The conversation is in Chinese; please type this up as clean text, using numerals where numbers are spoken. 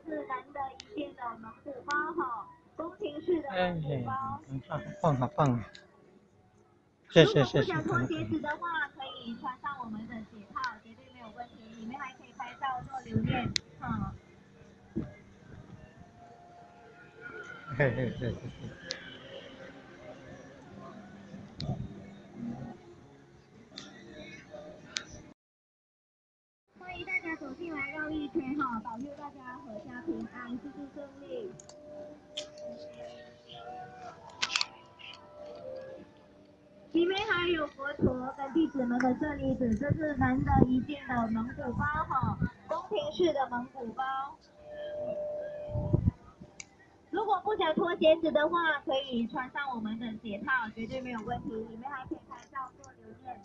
是难得一见的蒙古包哈，宫廷式的蒙古包。好棒，好棒！谢谢谢谢。如果不想脱鞋子的话，可以穿上我们的鞋套，绝对没有问题。里面还可以拍照做留念，嘿嘿嘿嘿。欢迎大家走进来绕一圈哈，保佑大家阖家平安，事事顺利。里面还有佛陀跟弟子们的舍利子，这是难得一见的蒙古包哈，宫廷式的蒙古包。如果不想脱鞋子的话，可以穿上我们的鞋套，绝对没有问题。里面还可以拍照做留念。